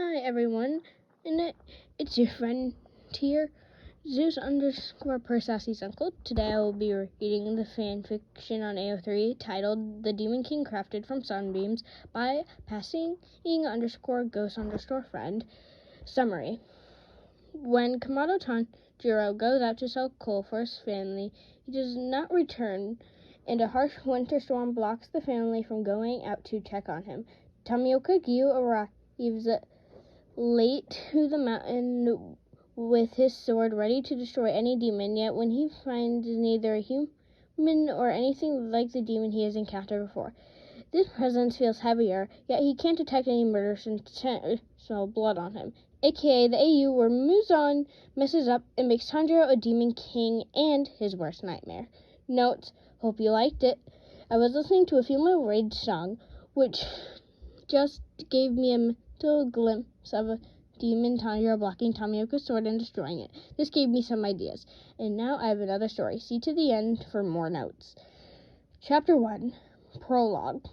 Hi everyone, it's your friend here, Zeus_Persassy's uncle. Today I will be reading the fan fiction on AO3 titled The Demon King Crafted from Sunbeams by passing_ghost_friend. Summary. When Kamado Tanjiro goes out to sell coal for his family, he does not return, and a harsh winter storm blocks the family from going out to check on him. Tomioka Gyu arrives late to the mountain with his sword ready to destroy any demon, yet when he finds neither a human or anything like the demon he has encountered before. This presence feels heavier, yet he can't detect any murder since smell blood on him, aka the AU where Muzan messes up and makes Tanjiro a demon king and his worst nightmare. Note, hope you liked it. I was listening to a female rage song, which just gave me a mental glimpse of a demon Tanjiro blocking Tomioka's sword and destroying it. This gave me some ideas. And now I have another story. See to the end for more notes. Chapter 1. Prologue.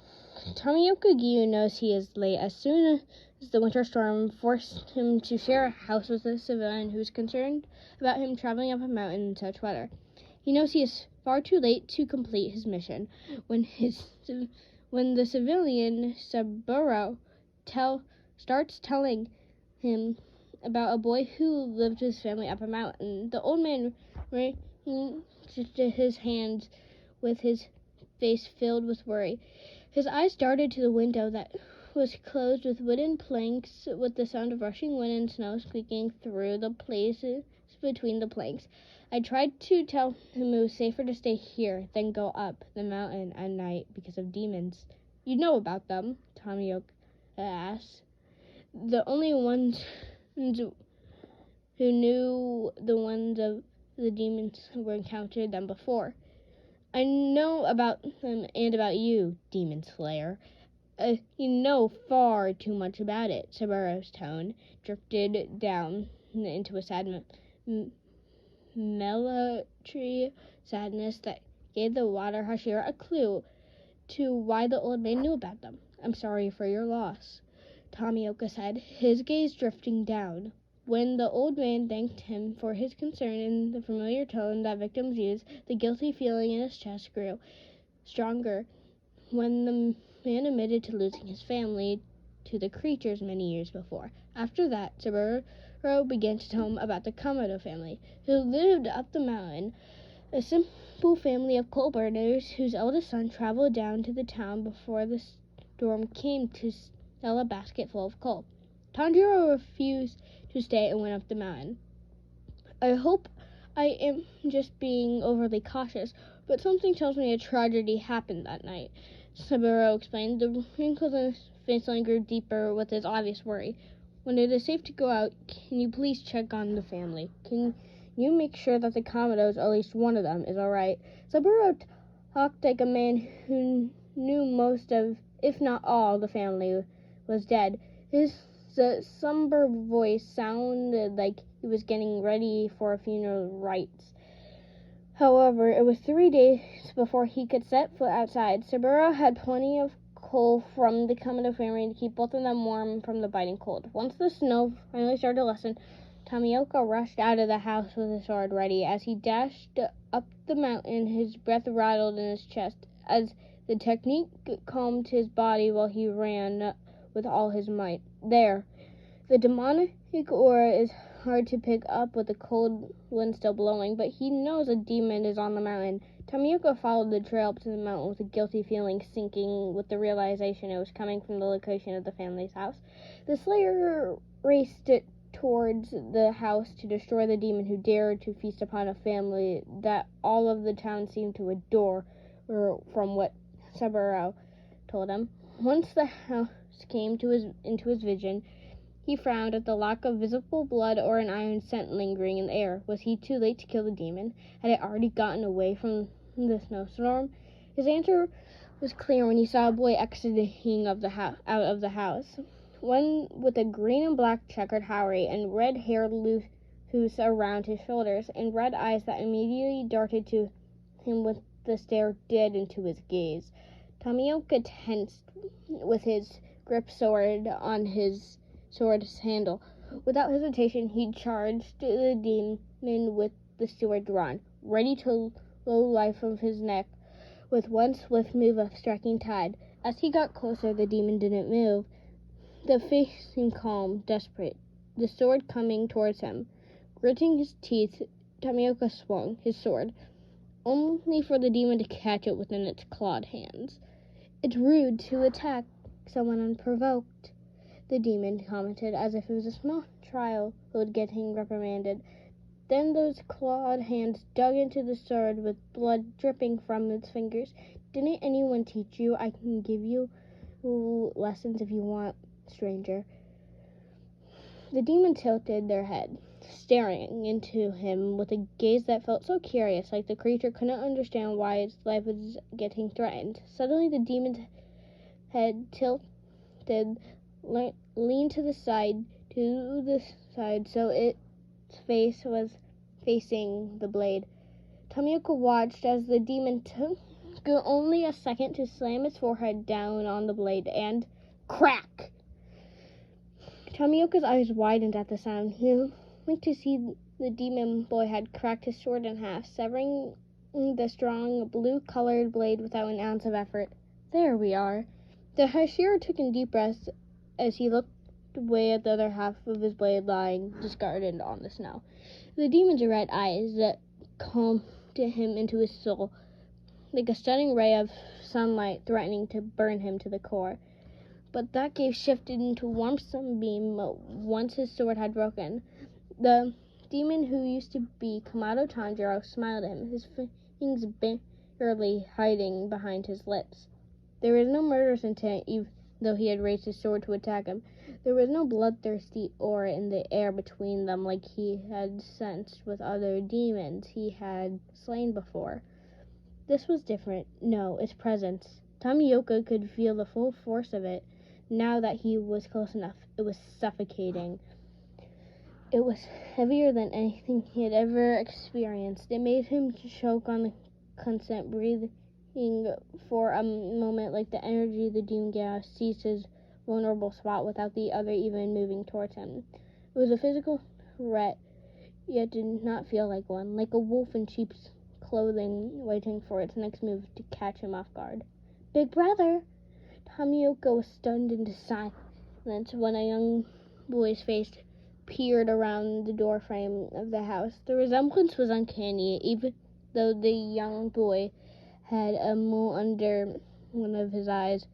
Tomioka Gyu knows he is late as soon as the winter storm forced him to share a house with a civilian who is concerned about him traveling up a mountain in such weather. He knows he is far too late to complete his mission when the civilian Saburo starts telling him about a boy who lived with his family up a mountain. The old man raised his hands with his face filled with worry. His eyes darted to the window that was closed with wooden planks, with the sound of rushing wind and snow squeaking through the places between the planks. I tried to tell him it was safer to stay here than go up the mountain at night because of demons. You know about them, Tomioka asked. The only ones who knew the ones of the demons who were encountered them before. I know about them and about you, Demon Slayer. You know far too much about it. Saburo's tone drifted down into a sad melancholy sadness that gave the water Hashira a clue to why the old man knew about them. I'm sorry for your loss, Tomioka said, his gaze drifting down. When the old man thanked him for his concern in the familiar tone that victims use, the guilty feeling in his chest grew stronger. When the man admitted to losing his family to the creatures many years before. After that, Saburo began to tell him about the Kamado family, who lived up the mountain, a simple family of coal burners whose eldest son traveled down to the town before the storm came to sell a basket full of coal. Tanjiro refused to stay and went up the mountain. I hope I am just being overly cautious, but something tells me a tragedy happened that night, Saburo explained. The wrinkles in his face line grew deeper with his obvious worry. When it is safe to go out, can you please check on the family? Can you make sure that the Kamados, at least one of them, is all right? Saburo talked like a man who knew most of, if not all, the family was dead. His somber voice sounded like he was getting ready for a funeral rites. However, it was 3 days before he could set foot outside. Saburo had plenty of coal from the Kamado family to keep both of them warm from the biting cold. Once the snow finally started to lessen, Tomioka rushed out of the house with his sword ready. As he dashed up the mountain, his breath rattled in his chest as the technique calmed his body while he ran with all his might. There. The demonic aura is hard to pick up with the cold wind still blowing, but he knows a demon is on the mountain. Tomioka followed the trail up to the mountain with a guilty feeling sinking with the realization it was coming from the location of the family's house. The Slayer raced towards the house to destroy the demon who dared to feast upon a family that all of the town seemed to adore, from what Saburo told him. Once the house came into his vision, he frowned at the lack of visible blood or an iron scent lingering in the air. Was he too late to kill the demon? Had it already gotten away from the snowstorm? His answer was clear when he saw a boy exiting out of the house. One with a green and black checkered howry and red hair loose around his shoulders, and red eyes that immediately darted to him with the stare dead into his gaze. Tomioka tensed with his grip sword on his sword's handle. Without hesitation, he charged the demon with the sword drawn, ready to blow life from his neck with one swift move of striking tide. As he got closer, the demon didn't move. The face seemed calm, desperate, the sword coming towards him. Gritting his teeth, Tomioka swung his sword, only for the demon to catch it within its clawed hands. "It's rude to attack someone unprovoked," the demon commented, as if it was a small child getting reprimanded. Then those clawed hands dug into the sword with blood dripping from its fingers. "Didn't anyone teach you? I can give you lessons if you want, stranger." The demon tilted their head, staring into him with a gaze that felt so curious, like the creature couldn't understand why its life was getting threatened. Suddenly the demon's head tilted, leaned to the side, so its face was facing the blade. Tomioka watched as the demon took only a second to slam its forehead down on the blade, and crack! Tomioka's eyes widened at the sound. He looked to see the demon boy had cracked his sword in half, severing the strong blue-colored blade without an ounce of effort. "There we are." The Hashira took in deep breaths as he looked away at the other half of his blade lying discarded on the snow. The demon's red eyes that calmed him into his soul, like a stunning ray of sunlight threatening to burn him to the core. But that gaze shifted into a warm sunbeam once his sword had broken. The demon who used to be Kamado Tanjiro smiled at him, his fangs barely hiding behind his lips. There was no murderous intent, even though he had raised his sword to attack him. There was no bloodthirsty aura in the air between them like he had sensed with other demons he had slain before. This was different. No, its presence. Tomioka could feel the full force of it. Now that he was close enough, it was suffocating. It was heavier than anything he had ever experienced. It made him choke on the constant breathing for a moment, like the energy the demon gas seized his vulnerable spot without the other even moving towards him. It was a physical threat, yet did not feel like one, like a wolf in sheep's clothing waiting for its next move to catch him off guard. "Big brother!" Tomioka was stunned into silence when a young boy's face peered around the doorframe of the house. The resemblance was uncanny, even though the young boy had a mole under one of his eyes.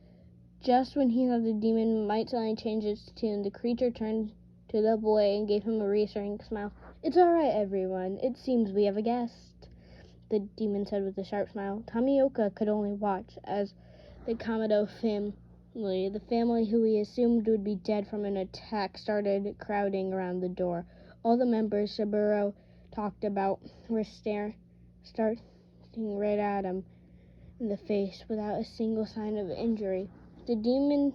Just when he thought the demon might suddenly change its tune, the creature turned to the boy and gave him a reassuring smile. "It's all right, everyone. It seems we have a guest," the demon said with a sharp smile. Tomioka could only watch as the Kamado family, the family who he assumed would be dead from an attack, started crowding around the door. All the members Saburo talked about were starting right at him in the face without a single sign of injury. The demon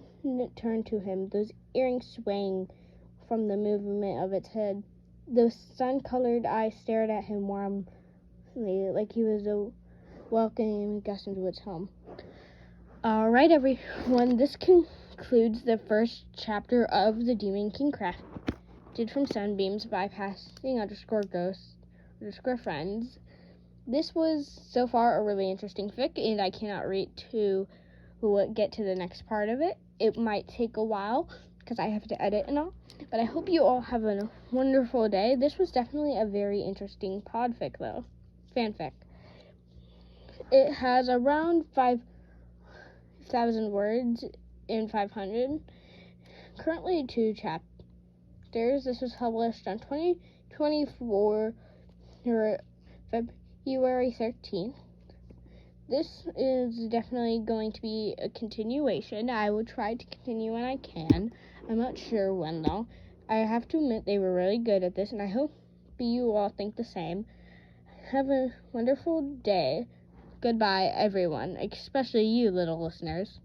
turned to him, those earrings swaying from the movement of its head. Those sun-colored eyes stared at him warmly, like he was a welcoming guest into its home. All right, everyone, this concludes the first chapter of The Demon King crafted from Sunbeams by passing_ghosts_friends. This was so far a really interesting fic, and I cannot wait to get to the next part of it. It might take a while because I have to edit and all, but I hope you all have a wonderful day. This was definitely a very interesting podfic, though. Fanfic. It has around 5,000 words in 500. Currently 2 chapters. This was published on 2024 February 13th. This is definitely going to be a continuation. I will try to continue when I can. I'm not sure when, though. I have to admit they were really good at this, and I hope you all think the same. Have a wonderful day. Goodbye, everyone, especially you little listeners.